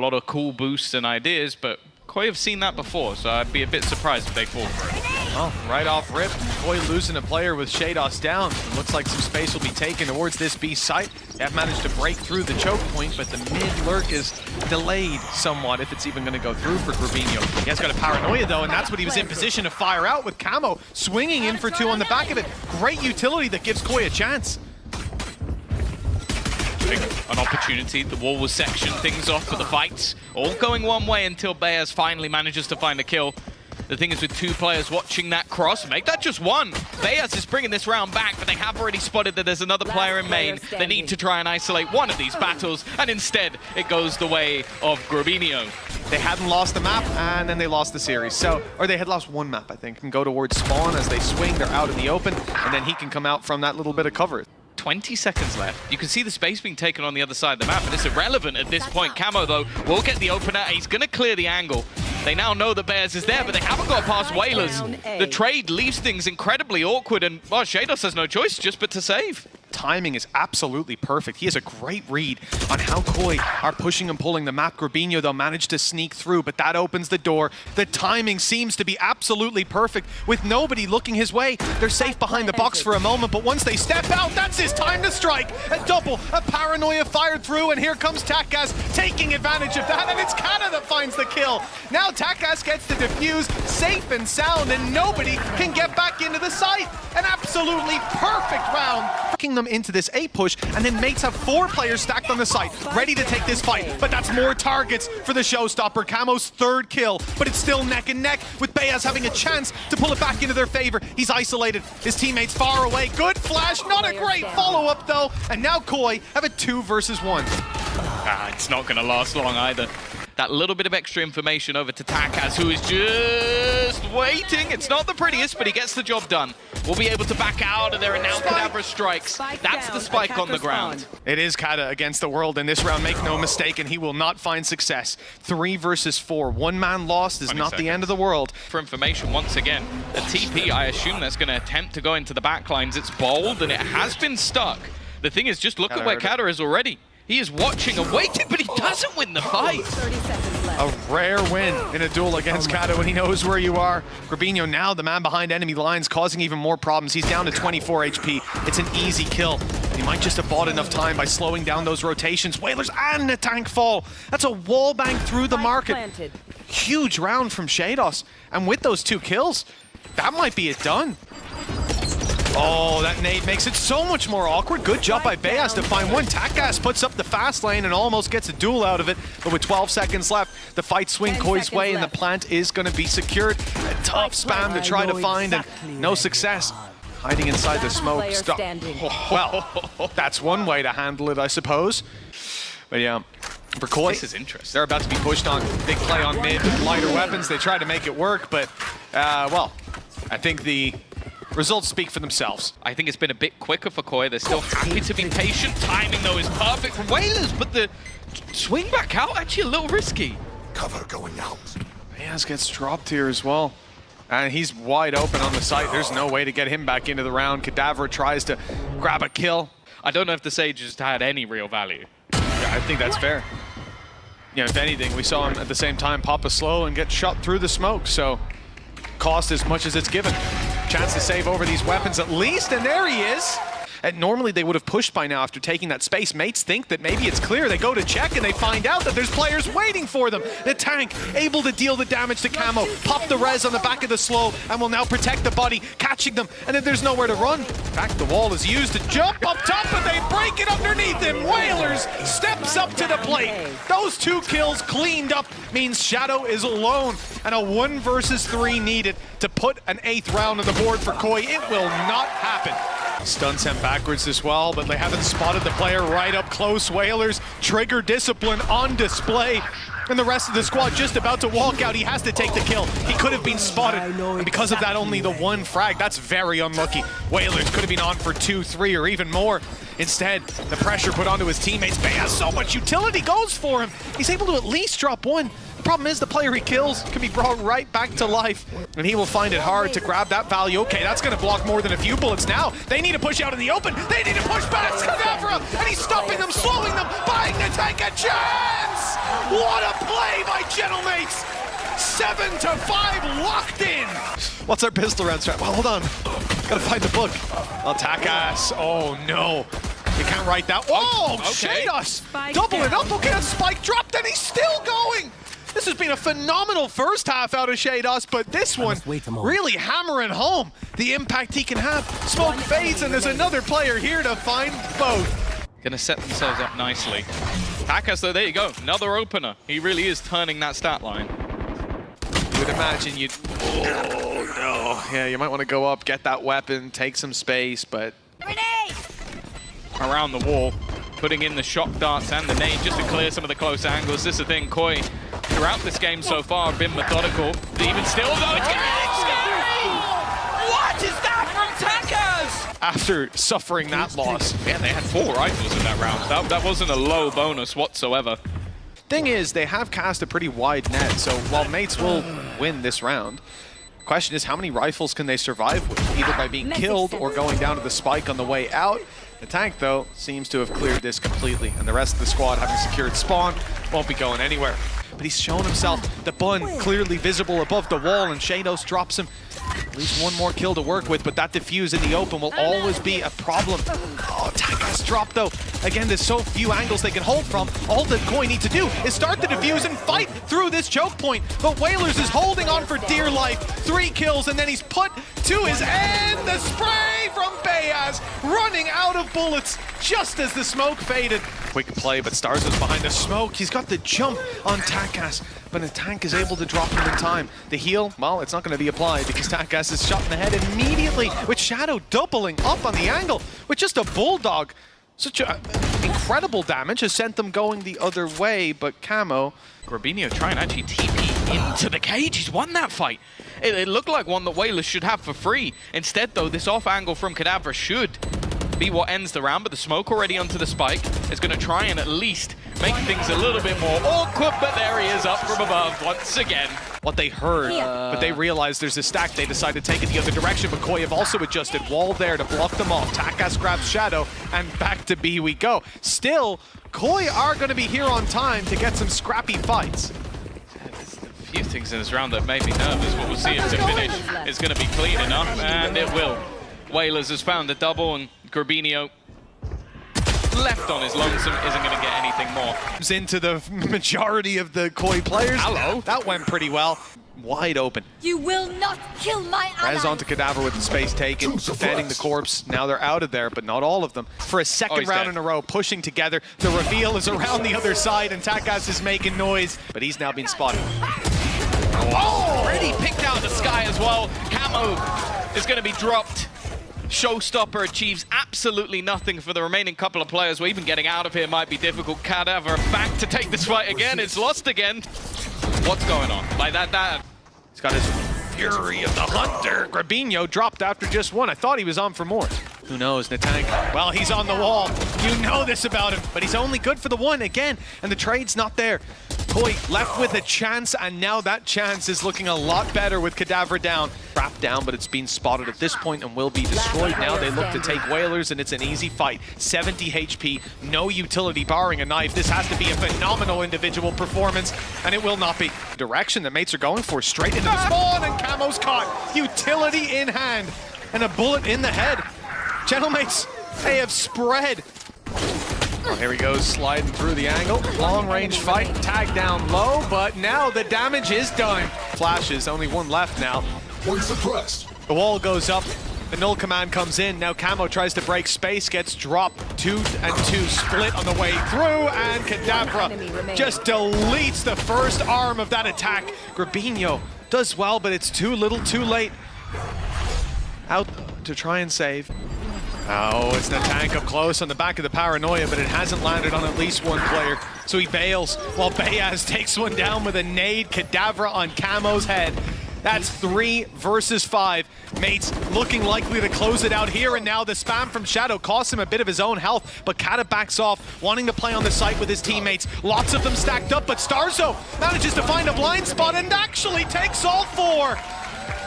A lot of cool boosts and ideas, but Koi have seen that before, so I'd be a bit surprised if they fall for it. Oh, right off rip, Koi losing a player with Shados down. It looks like some space will be taken towards this B site. They have managed to break through the choke point, but the mid lurk is delayed somewhat, if it's even going to go through for Grubinho. He has got a paranoia though, and that's what he was in position to fire out with Camo, swinging in for two on the back of it. Great utility that gives Koi a chance. An opportunity. The wall was sectioned things off for the fights. All going one way until Bears finally manages to find a kill. The thing is with two players watching that cross, make that just one. Bears is bringing this round back, but they have already spotted that there's another player in main. They need to try and isolate one of these battles, and instead it goes the way of Grubinho. They hadn't lost the map, and then they lost the series. So, or they had lost one map, I think, and go towards spawn as they swing. They're out in the open, and then he can come out from that little bit of cover. 20 seconds left. You can see the space being taken on the other side of the map, but it's irrelevant at this point. Camo, though, will get the opener. He's going to clear the angle. They now know that Bears is there, but they haven't got past Whalers. The trade leaves things incredibly awkward, and, well, Shados has no choice just but to save. Timing is absolutely perfect. He has a great read on how Koi are pushing and pulling the map. Grubinho, they'll manage to sneak through, but that opens the door. The timing seems to be absolutely perfect with nobody looking his way. They're safe behind the box for a moment, but once they step out, that's his time to strike. A double, a paranoia fired through, and here comes Takas taking advantage of that, and it's Kata that finds the kill. Now Takas gets to defuse, safe and sound, and nobody can get back into the site. An absolutely perfect round. Them into this A push, and then mates have 4 players stacked on the site, ready to take this fight, but that's more targets for the showstopper. Camo's 3rd kill, but it's still neck and neck with Beas having a chance to pull it back into their favor. He's isolated, his teammates far away. Good flash, not a great follow-up though, and now Koi have a 2 versus 1. It's not going to last long either. That little bit of extra information over to Takas, who is just waiting. It's not the prettiest, but he gets the job done. We'll be able to back out, and there are now Cadabra strikes. That's the spike on the ground. It is Kata against the world in this round, make no mistake, and he will not find success. 3 versus 4. One man lost is not the end of the world. For information, once again, a TP, I assume that's going to attempt to go into the backlines. It's bold, and it has been stuck. The thing is, just look at where Kata is already. He is watching and waiting, but he doesn't win the fight. A rare win in a duel against Kata when he knows where you are. Grubinho now the man behind enemy lines, causing even more problems. He's down to 24 HP. It's an easy kill. He might just have bought enough time by slowing down those rotations. Whalers and a tank fall. That's a wall bang through the market. Huge round from Shados. And with those 2 kills, that might be it done. Oh, that nade makes it so much more awkward. Good job by Beas to find one. Takas puts up the fast lane and almost gets a duel out of it. But with 12 seconds left, the fight swing Koi's way and the plant is going to be secured. A tough spam to try to find and no success. Hiding inside the smoke. Stop. Well, that's one way to handle it, I suppose. But yeah, for Koi, this is interesting. They're about to be pushed on. Big play on mid with lighter weapons. They try to make it work, but, well, I think the results speak for themselves. I think it's been a bit quicker for Koi. They're still happy to be patient. Timing, though, is perfect from Whalers, but the swing back out, actually a little risky. Cover going out. Beas gets dropped here as well. And he's wide open on the site. There's no way to get him back into the round. Cadavra tries to grab a kill. I don't know if the Sage just had any real value. Yeah, I think that's fair. You know, if anything, we saw him at the same time pop a slow and get shot through the smoke, so cost as much as it's given. Chance to save over these weapons at least, and there he is. And normally they would have pushed by now after taking that space. Mates think that maybe it's clear. They go to check and they find out that there's players waiting for them. The tank able to deal the damage to Camo, pop the res on the back of the slow, and will now protect the body, catching them, and then there's nowhere to run. In fact, the wall is used to jump up top, and they break it underneath him. Whalers steps up to the plate. Those 2 kills cleaned up means Shadow is alone, and a 1 versus 3 needed to put an 8th round on the board for Koi. It will not happen. Stun sent backwards as well, but they haven't spotted the player right up close. Whalers trigger discipline on display. And the rest of the squad just about to walk out. He has to take the kill. He could have been spotted. And because of that, only the 1 frag. That's very unlucky. Whalers could have been on for 2, 3, or even more. Instead, the pressure put onto his teammates. Beas, so much utility goes for him. He's able to at least drop 1. The problem is the player he kills can be brought right back to life, and he will find it hard to grab that value. Okay, that's going to block more than a few bullets now. They need to push out in the open. They need to push back Cadavra, and he's stopping them, slowing them, buying the tank a chance! What a play by Gentlemates! 7-5 locked in! What's our pistol round strat? Well, hold on. Gotta find the book. Oh, Takas. Oh, no. You can't write that. Oh, okay. Shados! Doubling up. Okay, that spike dropped and he's still going! This has been a phenomenal first half out of Shados, but this one really hammering home the impact he can have. Smoke fades and there's another player here to find both. Gonna set themselves up nicely. Takas, though, there you go. Another opener. He really is turning that stat line. You would imagine you'd... Oh, no. Yeah, you might want to go up, get that weapon, take some space, but... Around the wall, putting in the shock darts and the nade just to clear some of the close angles. This is the thing, Koi, throughout this game so far, been methodical. Even still, though, it's getting scary! What is that from Takas? After suffering that loss. Yeah, they had 4 rifles in that round. That wasn't a low bonus whatsoever. Thing is, they have cast a pretty wide net, so while Mates will win this round, the question is how many rifles can they survive with, either by being killed or going down to the spike on the way out. The tank, though, seems to have cleared this completely, and the rest of the squad, having secured spawn, won't be going anywhere. But he's shown himself, the bun clearly visible above the wall, and Shados drops him. At least one more kill to work with, but that defuse in the open will always be a problem. Oh, Takas dropped, though. Again, there's so few angles they can hold from. All that Koi need to do is start the defuse and fight through this choke point. But Whalers is holding on for dear life. 3 kills, and then he's put to his end. The spray from Bayaz, running out of bullets just as the smoke faded. Quick play, but Stars is behind the smoke. He's got the jump on Takas, but the tank is able to drop him in time. The heal, well, it's not going to be applied because Takas is shot in the head immediately, with Shadow doubling up on the angle with just a bulldog. Such incredible damage has sent them going the other way, but Camo... Grabinho trying to actually TP into the cage. He's won that fight. It looked like one that Whalers should have for free. Instead, though, this off angle from Kadavra should be what ends the round, but the smoke already onto the spike is going to try and at least make things a little bit more awkward, but there he is up from above once again. What they heard, but they realized there's a stack. They decided to take it the other direction, but Koi have also adjusted wall there to block them off. Takas grabs Shadow, and back to B we go. Still, Koi are going to be here on time to get some scrappy fights. There's a few things in this round that made me nervous, but we'll see if the finish is going to be clean enough, and it will. Whalers has found the double, and Grabinho left on his lonesome isn't going to get anything more. Into the majority of the Koi players. Hello. That went pretty well. Wide open. You will not kill my ally. Rez onto Kadavra with the space taken, defending the corpse. Now they're out of there, but not all of them. For a second round in a row, pushing together. The reveal is around the other side, and Takas is making noise, but he's now been spotted. Oh! Already picked out the sky as well. Camo is going to be dropped. Showstopper achieves absolutely nothing for the remaining couple of players. Well, even getting out of here might be difficult. Kadavra back to take this fight again. It's lost again. What's going on? Like that. He's got his Fury of the Hunter. Grabinho dropped after just one. I thought he was on for more. Who knows, Natank? Well, he's on the wall. You know this about him, but he's only good for the one again, and the trade's not there. Koi left with a chance, and now that chance is looking a lot better with Kadavra down. Trapped down, but it's been spotted at this point and will be destroyed. Now they look to take Whalers, and it's an easy fight. 70 HP, no utility barring a knife. This has to be a phenomenal individual performance, and it will not be. Direction the mates are going for, straight into the spawn, and Camo's caught. Utility in hand, and a bullet in the head. Gentlemates, they have spread. Oh, here he goes, sliding through the angle. Long-range fight, tag down low, but now the damage is done. Flashes, only one left now. The wall goes up, the null command comes in. Now Camo tries to break space, gets dropped. 2 and 2 split on the way through, and Kadavra just deletes the first arm of that attack. Grabinho does well, but it's too little, too late. Out to try and save. Oh, it's the tank up close on the back of the paranoia, but it hasn't landed on at least one player. So he bails while Bayaz takes one down with a nade. Kadavra on Camo's head. That's 3 versus 5. Mates looking likely to close it out here, and now the spam from Shadow costs him a bit of his own health, but Kata backs off, wanting to play on the site with his teammates. Lots of them stacked up, but Starzo manages to find a blind spot and actually takes all 4.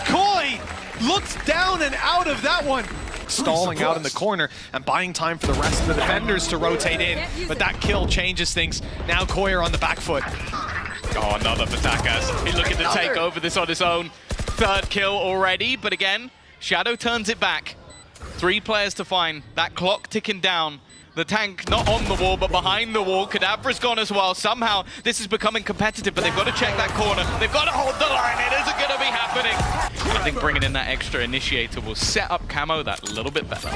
Koi looks down and out of that one. stalling out in the corner and buying time for the rest of the defenders to rotate in. But that kill changes things. Now Koyer on the back foot. Oh, another for Takas. He's looking to take over this on his own. Third kill already, but again, Shadow turns it back. 3 players to find. That clock ticking down. The tank not on the wall, but behind the wall. Kadavra's gone as well. Somehow, this is becoming competitive, but they've got to check that corner. They've got to hold the line. It isn't going to be happening. I think bringing in that extra initiator will set up Camo that little bit better.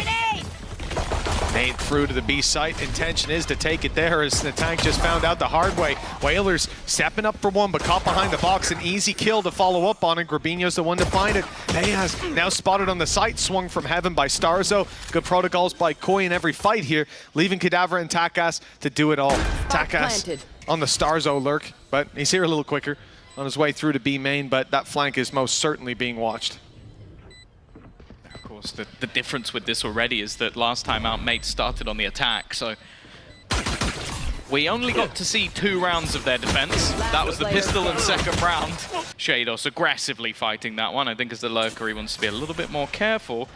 Nade through to the B site. Intention is to take it there as the tank just found out the hard way. Whalers stepping up for one, but caught behind the box. An easy kill to follow up on, and Grabinho's the one to find it. Beas now spotted on the site, swung from heaven by Starzo. Good protocols by Koi in every fight here, leaving Kadavra and Takas to do it all. Takas on the Starzo lurk, but he's here a little quicker on his way through to B main, but that flank is most certainly being watched. Of course, the difference with this already is that last time out, mates started on the attack, so we only got to see 2 rounds of their defense. That was the pistol and second round. Shados aggressively fighting that one. I think as the lurker, he wants to be a little bit more careful.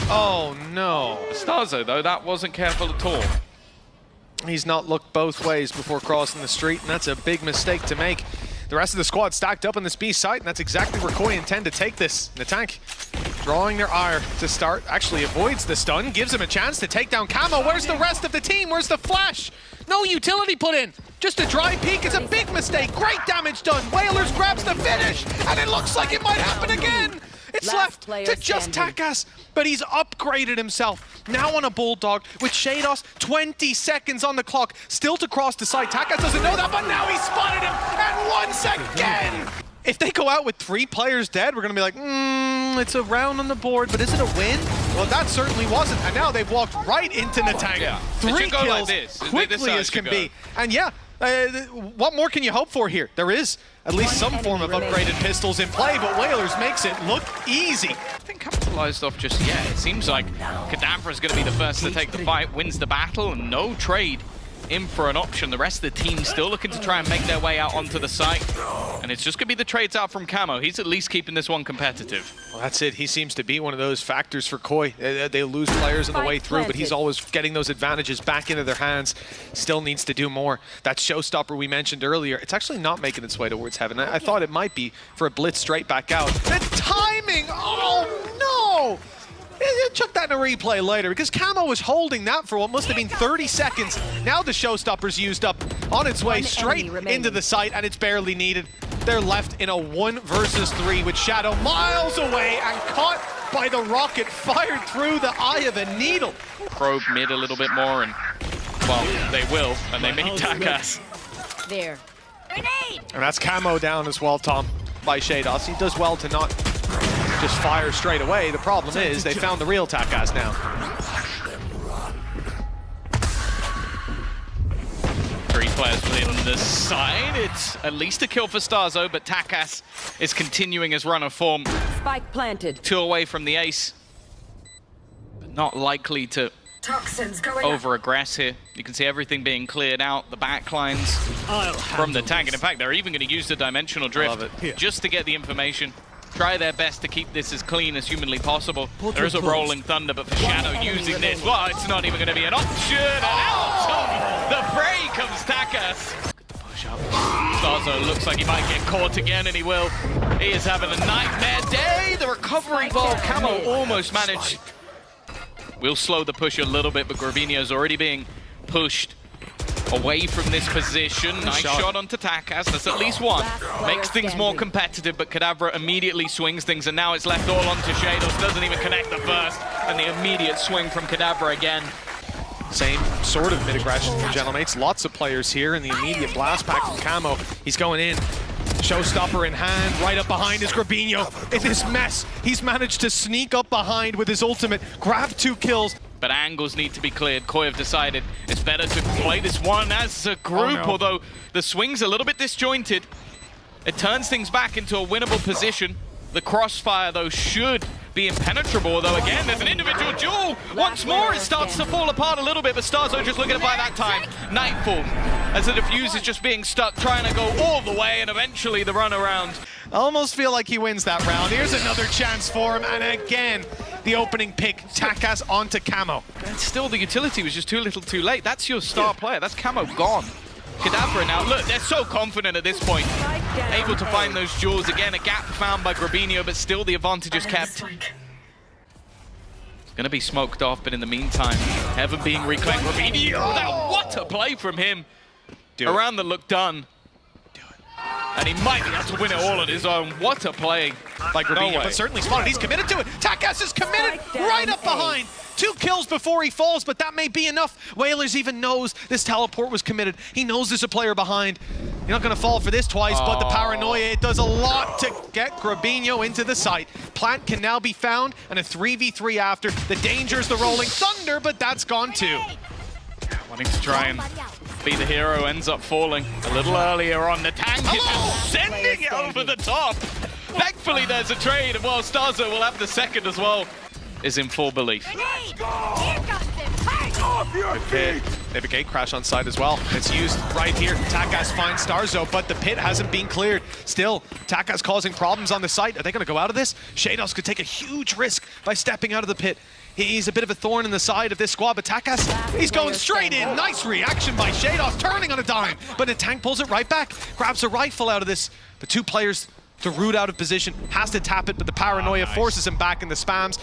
Oh no. Starzo, though, that wasn't careful at all. He's not looked both ways before crossing the street, and that's a big mistake to make. The rest of the squad stacked up on this B site, and that's exactly where Koi intend to take this. The tank drawing their ire to start, actually avoids the stun, gives him a chance to take down Camo. Where's the rest of the team? Where's the flash? No utility put in. Just a dry peek is a big mistake. Great damage done. Whalers grabs the finish, and it looks like it might happen again. It's left to just Takas, but he's upgraded himself. Now on a Bulldog with Shados, 20 seconds on the clock, still to cross the site. Takas doesn't know that, but now he spotted him, and once again! If they go out with 3 players dead, we're gonna be like, it's a round on the board, but is it a win? Well, that certainly wasn't, and now they've walked right into Natanga. Yeah. 3 kills like this. quickly as can be. And yeah, what more can you hope for here? There is at least some form of upgraded pistols in play, but Whalers makes it look easy. I think capitalized off just yet. It seems like Kadavra's going to be the first to take the fight, wins the battle, and no trade in for an option. The rest of the team still looking to try and make their way out onto the site. And it's just going to be the trades out from Camo. He's at least keeping this one competitive. Well, that's it. He seems to be one of those factors for Koi. They lose players on the way through, but he's always getting those advantages back into their hands. Still needs to do more. That showstopper we mentioned earlier, it's actually not making its way towards heaven. I thought it might be for a blitz straight back out. The timing! Oh, no! Chuck that in a replay later, because Camo was holding that for what must have been 30 seconds. Now the showstopper's used up, on its way straight into the site, and it's barely needed. They're left in a 1 versus 3 with Shadow miles away and caught by the rocket fired through the eye of a needle. Probe mid a little bit more, and, well, they will, and they meet Takas. There. Grenade! And that's Camo down as well, Tom, by Shados. He does well to not just fire straight away. The problem is they found the real Takas now. 3 players within the side. It's at least a kill for Starzo, but Takas is continuing his run of form. Spike planted. 2 away from the ace. But not likely to over-aggress here. You can see everything being cleared out, the backlines from the tank. And in fact, they're even going to use the dimensional drift just to get the information. Try their best to keep this as clean as humanly possible. There is a rolling thunder, but for Shadow using this, well, it's not even going to be an option. And out of the fray comes Takas. Good to push up. Starzo looks like he might get caught again, and he will. He is having a nightmare day. The recovery ball, Camo almost managed. We'll slow the push a little bit, but Grabinho's already being pushed away from this position. Nice shot onto Takas. That's at least 1. Makes things more competitive, but Kadavra immediately swings things, and now it's left all onto Shados. Doesn't even connect the first, and the immediate swing from Kadavra again. Same sort of mid-aggression from Gentlemates. Lots of players here in the immediate blast pack from Camo. He's going in. Showstopper in hand, right up behind is Grabinho. In this mess, he's managed to sneak up behind with his ultimate, grab 2 kills. But angles need to be cleared. Koi have decided it's better to play this one as a group, although the swing's a little bit disjointed. It turns things back into a winnable position. The crossfire, though, should be impenetrable, although again, there's an individual duel. Once more, it starts to fall apart a little bit, but Starzo just looking to buy that time. Nightfall, as the defuse is just being stuck, trying to go all the way, and eventually the run around. I almost feel like he wins that round. Here's another chance for him, and again, the opening pick. Takas onto Camo. And still, the utility was just too little too late. That's your star player. That's Camo gone. Kadabra now, look, they're so confident at this point. Able to find those jewels again. A gap found by Grabinho, but still the advantage is kept. It's gonna be smoked off, but in the meantime, Heaven being reclaimed. Grabinho, what a play from him. Around the look done. And he might be able to win it all on his own. What a play by Grabinho, but certainly spotted. He's committed to it. Takas is committed right up behind. 2 kills before he falls, but that may be enough. Whalers even knows this teleport was committed. He knows there's a player behind. You're not going to fall for this twice, but the paranoia, it does a lot to get Grabinho into the site. Plant can now be found, and a 3v3 after. The danger's the rolling thunder, but that's gone too. Wanting to try and be the hero, ends up falling a little earlier on. The tank is just sending it over the top. Thankfully, there's a trade, and while Starzo will have the second as well, is in full belief. They have a gate crash on site as well. It's used right here. Takas finds Starzo, but the pit hasn't been cleared. Still, Takas causing problems on the site. Are they going to go out of this? Shados could take a huge risk by stepping out of the pit. He's a bit of a thorn in the side of this squad, but Takas, he's going straight in. Nice reaction by Shados, turning on a dime. But the tank pulls it right back, grabs a rifle out of this. The 2 players to root out of position, has to tap it, but the paranoia forces him back in the spams.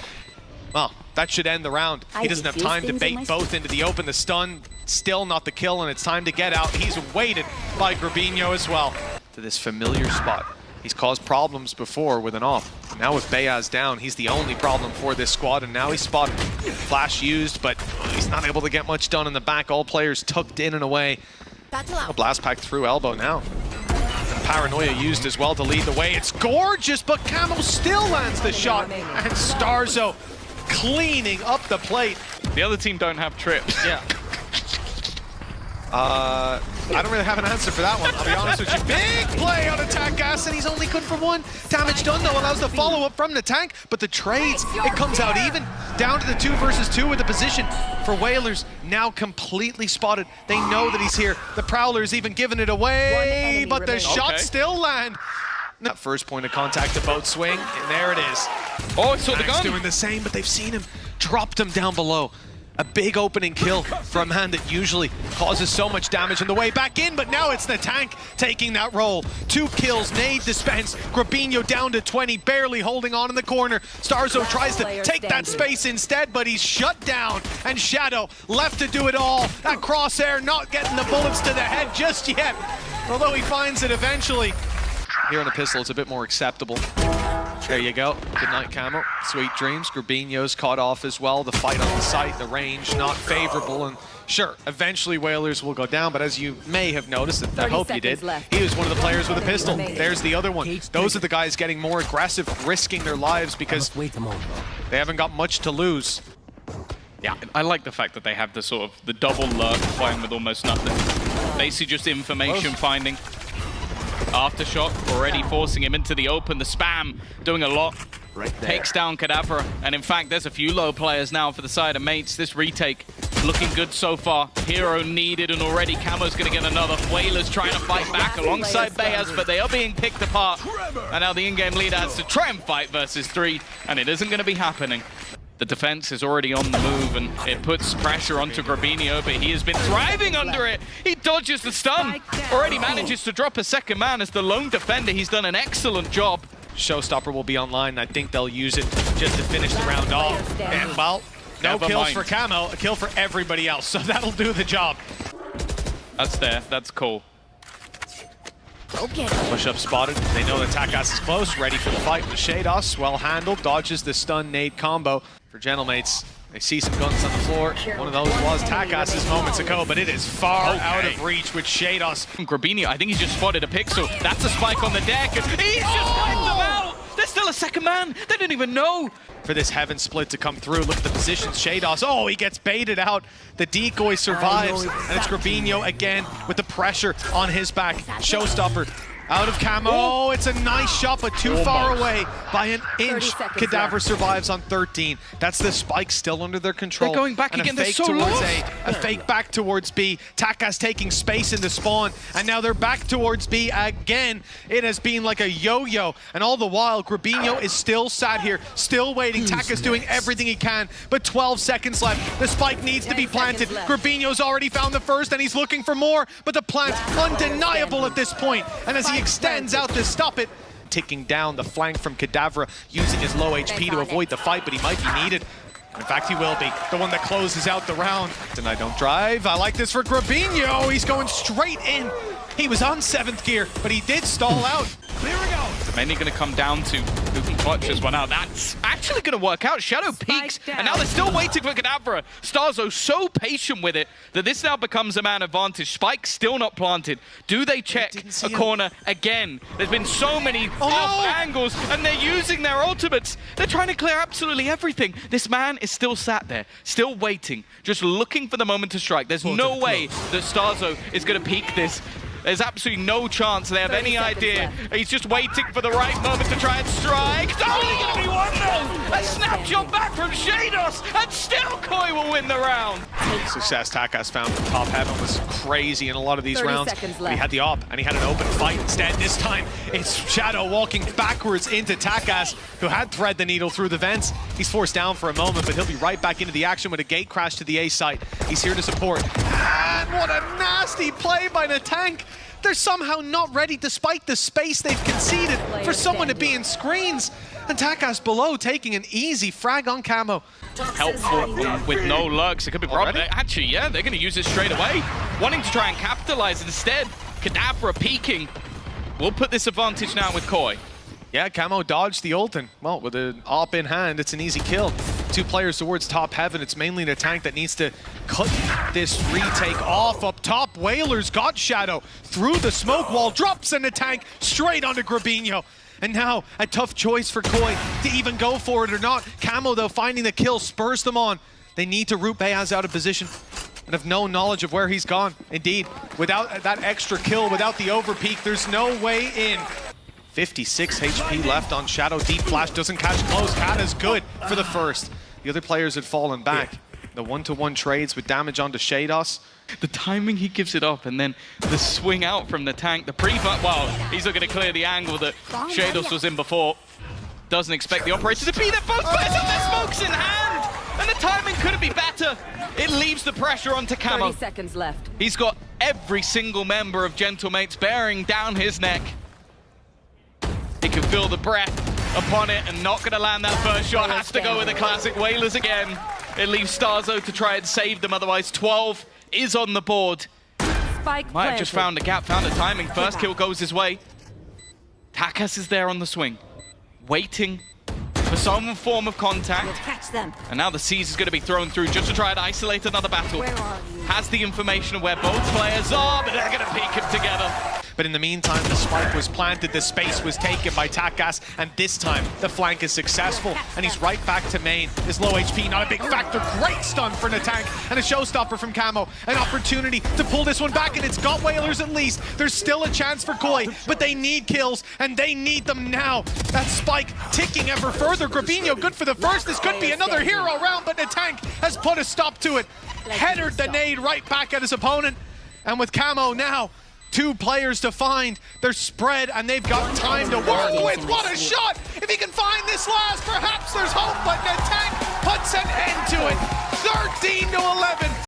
Well, that should end the round. He doesn't have time to bait both into the open. The stun, still not the kill, and it's time to get out. He's weighted by Grabinho as well. To this familiar spot. He's caused problems before with an off. Now with Beyaz down, he's the only problem for this squad, and now he's spotted. Flash used, but he's not able to get much done in the back. All players tucked in and away. A blast pack through elbow now. Paranoia used as well to lead the way. It's gorgeous, but Camo still lands the shot, and Starzo cleaning up the plate. The other team don't have trips. Yeah. I don't really have an answer for that one, I'll be honest with you. Big play on attack gas, and he's only good for 1. Damage done, though, allows the follow-up from the tank, but the trades, it comes out even. Down to the 2 versus 2 with the position for Whalers, now completely spotted. They know that he's here. The Prowler's even giving it away, but the shots still land. That first point of contact, the boat swing, and there it is. Oh, I saw the gun. Doing the same, but they've seen him, dropped him down below. A big opening kill from a man that usually causes so much damage on the way back in, but now it's the tank taking that role. 2 kills, nade dispense, Grabinho down to 20, barely holding on in the corner. Starzo tries to take that space instead, but he's shut down, and Shadow left to do it all. That crosshair not getting the bullets to the head just yet, although he finds it eventually. Here on a pistol, it's a bit more acceptable. There you go. Good night, Camo. Sweet dreams. Grabinho's caught off as well. The fight on the site, the range not favorable, and sure, eventually Whalers will go down, but as you may have noticed, I hope you did, he was one of the players with a pistol. There's the other one. Those are the guys getting more aggressive, risking their lives because they haven't got much to lose. Yeah, I like the fact that they have the sort of the double lurk playing with almost nothing. Basically just information finding. Aftershock already forcing him into the open. The spam doing a lot. Takes down Kadabra. And in fact, there's a few low players now for the side of mates. This retake looking good so far. Hero needed, and already Camo's going to get another. Whalers trying to fight back alongside Beyaz, but they are being picked apart. And now the in-game leader has to try and fight versus 3, and it isn't going to be happening. The defense is already on the move, and it puts pressure onto Grabinho, but he has been thriving under it. He dodges the stun, already manages to drop a second man as the lone defender. He's done an excellent job. Showstopper will be online. I think they'll use it just to finish the round off. And well, no kills for Camo, a kill for everybody else, so that'll do the job. That's there, that's cool. Okay. Push up spotted. They know that Takas is close, ready for the fight with Shados. Well handled, dodges the stun nade combo. For Gentlemates, they see some guns on the floor. One of those was Takas's moments ago, but it is far out of reach with Shados. Grabinho, I think he just spotted a pixel. That's a spike on the deck, and he's just wiped them out! There's still a second man! They didn't even know! For this Heaven split to come through, look at the positions. Shados, oh, he gets baited out. The decoy survives, and it's Grabinho again with the pressure on his back. Showstopper Out of camo. Oh, it's a nice shot, but too far away by an inch. Cadaver survives on 13. That's the spike still under their control. They're going back and again. A fake They're so towards lost. A fake back towards B. Takas taking space in the spawn, and now they're back towards B again. It has been like a yo-yo, and all the while, Grabinho is still sat here, still waiting. Takas doing everything he can, but 12 seconds left. The spike needs to be planted. Grabinho's already found the first, and he's looking for more, but the plant's undeniable at this point. And as he extends out to stop it, ticking down the flank from Cadaver, using his low HP to avoid the fight, but he might be needed. In fact, he will be. The one that closes out the round. And I don't drive. I like this for Grabinho. He's going straight in. He was on 7th gear, but he did stall out. There we go. It's mainly going to come down to who can clutch this one out. That's actually going to work out. Shadow peeks, and now they're still waiting for Cadaver. Starzo so patient with it that this now becomes a man advantage. Spike still not planted. Do they check a corner again? There's been so many off angles, and they're using their ultimates. They're trying to clear absolutely everything. This man is still sat there, still waiting, just looking for the moment to strike. There's no way that Starzo is going to peek this. There's absolutely no chance they have any idea. He's just waiting for the right moment to try and strike. It's only going to be one though. A snapshot back from Shados, and still Koi will win the round. Success Takas found from top heaven was crazy in a lot of these rounds. But he had the op, and he had an open fight instead. This time, it's Shadow walking backwards into Takas, who had thread the needle through the vents. He's forced down for a moment, but he'll be right back into the action with a gate crash to the A site. He's here to support. And what a nasty play by the tank. They're somehow not ready, despite the space they've conceded, for someone to be in screens. And Takas below taking an easy frag on camo. Helpful with no lurks. It could be problem. Actually, yeah, they're going to use it straight away. Wanting to try and capitalize instead. Kadabra peeking. We'll put this advantage now with Koi. Yeah, camo dodged the ult, and well, with an op in hand, it's an easy kill. 2 players towards top heaven. It's mainly the tank that needs to cut this retake off up top. Whalers got Shadow through the smoke wall, drops in the tank straight onto Grabinho. And now a tough choice for Koi to even go for it or not. Camo, though, finding the kill, spurs them on. They need to root Bayaz out of position and have no knowledge of where he's gone. Indeed, without that extra kill, without the overpeak, there's no way in. 56 HP left on Shadow. Deep flash doesn't catch close. Cat is good for the first. The other players had fallen back. The one-to-one trades with damage onto Shados. The timing he gives it up, and then the swing out from the tank. The pre-fight, well, he's not going to clear the angle that Shados was in before. Doesn't expect the operator to be there. Both players have their smokes in hand, and the timing couldn't be better. It leaves the pressure onto Camo. 30 seconds left. He's got every single member of Gentlemates bearing down his neck. He can feel the breath upon it, and not going to land that first shot. Has to go with the classic Whalers again. It leaves Starzo to try and save them, otherwise 12 is on the board. Spike Might have just found a gap, found a timing. First kill goes his way. Takas is there on the swing, waiting for some form of contact. We'll catch them. And now the C's is going to be thrown through just to try and isolate another battle. Where are you? Has the information of where both players are, but they're going to peek him together. But in the meantime, the spike was planted, the space was taken by Takas, and this time the flank is successful, and he's right back to main. His low HP, not a big factor. Great stun for the tank, and a showstopper from Camo. An opportunity to pull this one back, and it's got Whalers at least. There's still a chance for Koi, but they need kills, and they need them now. That spike ticking ever further. Grabinho good for the first. This could be another hero round, but the tank has put a stop to it. Headered the nade right back at his opponent, and with Camo now, 2 players to find. They're spread, and they've got time to work with. What a shot! If he can find this last, perhaps there's hope, but the tank puts an end to it. 13-11.